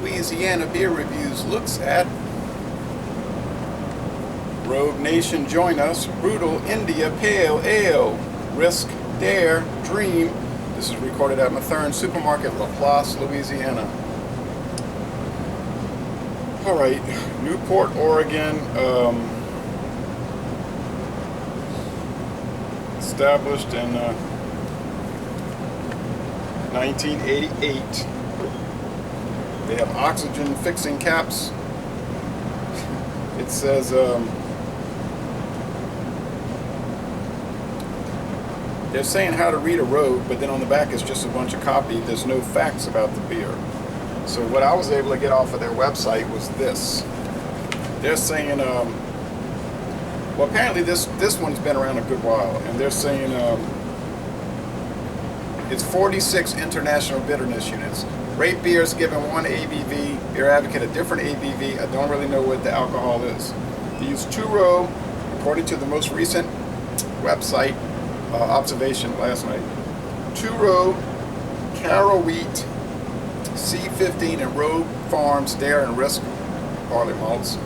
Louisiana Beer Reviews looks at Rogue Nation Join Us, Brutal India Pale Ale, Risk, Dare, Dream. This is recorded at Mathern Supermarket, LaPlace, Louisiana. Alright, Newport, Oregon, established in 1988. They have oxygen fixing caps. It says they're saying how to read a Rogue, but then on the back is just a bunch of copy. There's no facts about the beer. So what I was able to get off of their website was this. They're saying, well, apparently this one's been around a good while, and they're saying it's 46 international bitterness units. Rate beers given 1 ABV. Beer Advocate a different ABV. I don't really know what the alcohol is. They use 2-row, according to the most recent website observation last night. 2-row Carroll wheat, C15, and Rogue Farms Dare and Risk barley malts.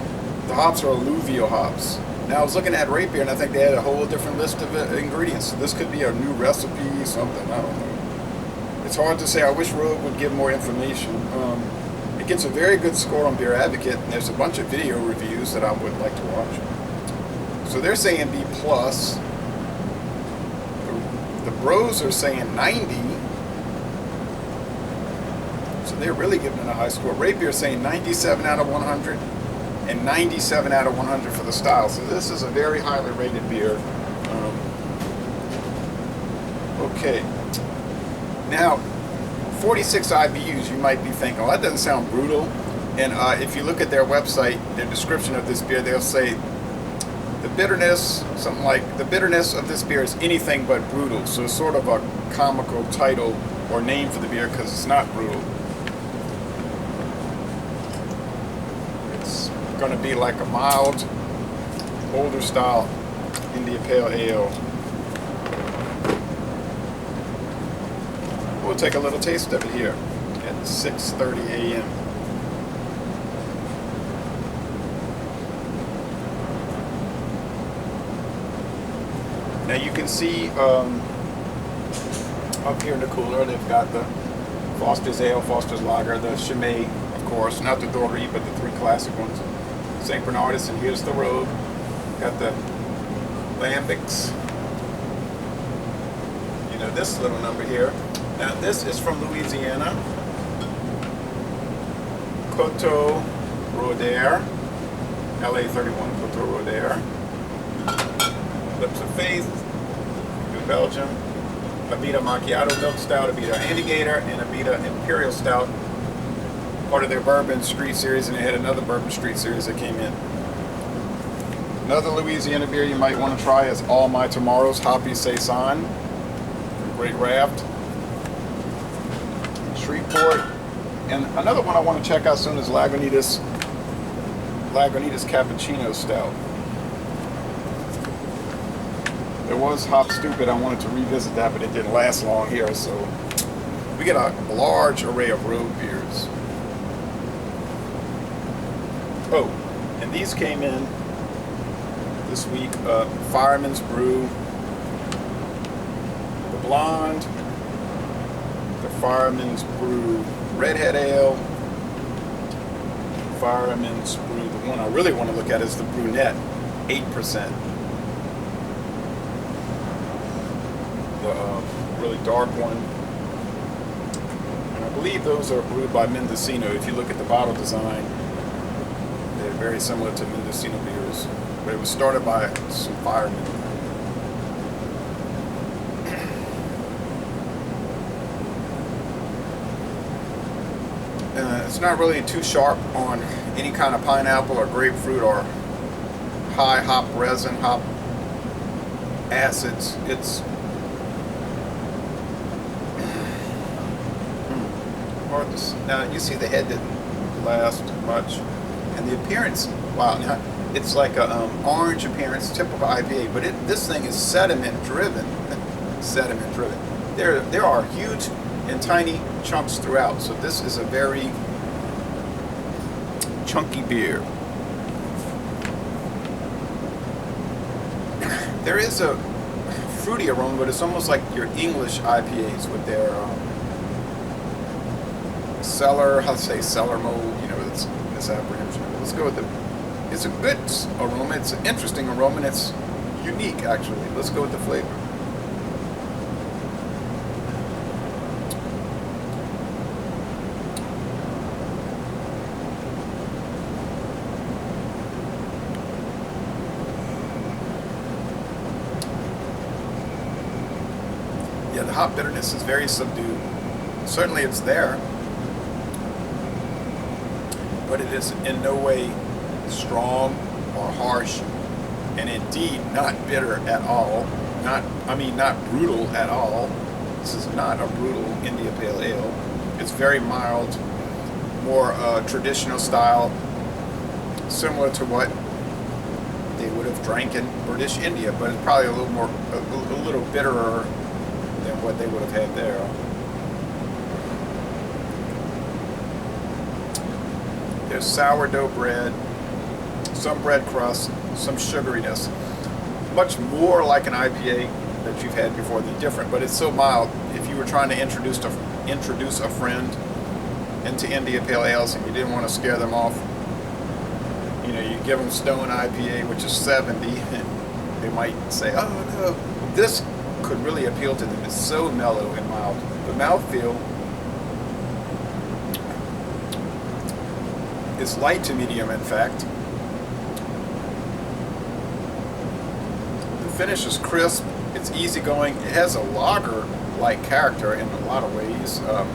The hops are alluvial hops. Now I was looking at Rate Beer and I think they had a whole different list of ingredients. So this could be a new recipe, something, I don't know. It's hard to say. I wish Rogue would give more information. It gets a very good score on Beer Advocate, and there's a bunch of video reviews that I would like to watch. So they're saying B+. The Bros are saying 90. So they're really giving it a high score. Rate Beer saying 97 out of 100 and 97 out of 100 for the style. So this is a very highly rated beer. Okay. Now, 46 IBUs, you might be thinking, oh, that doesn't sound brutal. And if you look at their website, their description of this beer, they'll say the bitterness, something like, the bitterness of this beer is anything but brutal. So it's sort of a comical title or name for the beer because it's not brutal. It's going to be like a mild, older style India Pale Ale. We'll take a little taste of it here at 6:30 a.m. Now you can see up here in the cooler they've got the Foster's Ale, Foster's Lager, the Chimay, of course, not the Doré, but the 3 classic ones. St. Bernardus, and here's the Rogue. Got the Lambics. You know, this little number here. Now this is from Louisiana, Coteau Roder, LA 31 Coteau Roder, Lips of Faith, New Belgium, Abita Macchiato Milk Stout, Abita Indicator, and Abita Imperial Stout, part of their Bourbon Street series, and they had another Bourbon Street series that came in. Another Louisiana beer you might want to try is All My Tomorrows Hoppy Saison from Great Raft. Shreveport, and another one I want to check out soon is Lagunitas Cappuccino Stout. There was Hop Stupid. I wanted to revisit that, but it didn't last long here. So we get a large array of road beers. Oh, and these came in this week. Fireman's Brew, the Blonde, Fireman's Brew Redhead Ale, Fireman's Brew, the one I really want to look at is the Brunette, 8%. The really dark one. And I believe those are brewed by Mendocino. If you look at the bottle design, they're very similar to Mendocino beers. But it was started by some firemen. It's not really too sharp on any kind of pineapple or grapefruit or high hop resin, hop acids. It's hard to see. Now you see the head didn't last much, and the appearance, wow, now it's like a orange appearance, typical IPA, but this thing is sediment driven. Sediment driven. There are huge and tiny chunks throughout, so this is a very chunky beer. There is a fruity aroma, but it's almost like your English IPAs with their cellar, how to say cellar mold, you know, it's misapprehension. Let's go with it's a good aroma, it's an interesting aroma, and it's unique actually. Let's go with the flavor. Yeah, the hop bitterness is very subdued. Certainly it's there, but it is in no way strong or harsh, and indeed not bitter at all. Not brutal at all. This is not a brutal India Pale Ale. It's very mild, more traditional style, similar to what they would have drank in British India, but it's probably a little bitterer than what they would have had there. There's sourdough bread, some bread crust, some sugariness. Much more like an IPA that you've had before, different, but it's so mild. If you were trying to introduce a friend into India Pale Ales and you didn't want to scare them off, you know, you give them Stone IPA, which is 70, and they might say, oh no, this could really appeal to them. It's so mellow and mild. The mouthfeel is light to medium, in fact. The finish is crisp. It's easygoing. It has a lager-like character in a lot of ways. I'm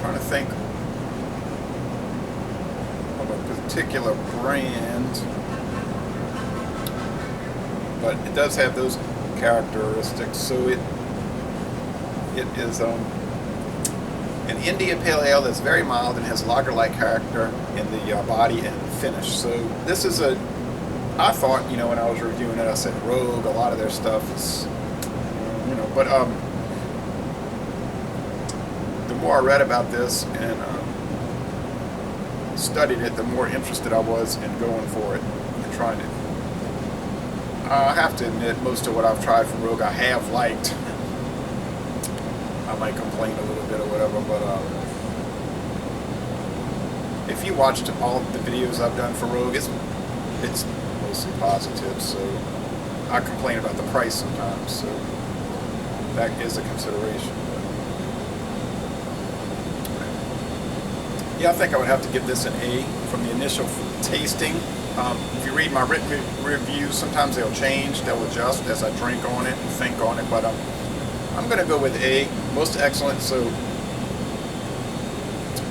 trying to think of a particular brand, but it does have those characteristics. So it is an India Pale Ale that's very mild and has lager-like character in the body and finish. So this is I thought, you know, when I was reviewing it, I said Rogue, a lot of their stuff is, you know, but the more I read about this and studied it, the more interested I was in going for it and trying it. I have to admit, most of what I've tried from Rogue I have liked. I might complain a little bit or whatever, but if you watched all of the videos I've done for Rogue, it's mostly positive. So I complain about the price sometimes, so that is a consideration. But yeah, I think I would have to give this an A from the initial tasting. If you read my written reviews, sometimes they'll change, they'll adjust as I drink on it and think on it, but I'm going to go with A, most excellent. So,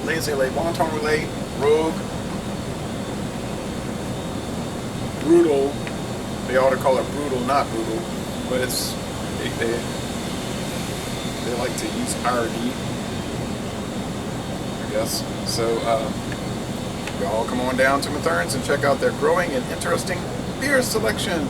Laissez-les, Bon Temps Roulé, Rogue, brutal. They ought to call it brutal, not brutal, but it's they like to use irony, I guess. So, y'all come on down to Matherns and check out their growing and interesting beer selection.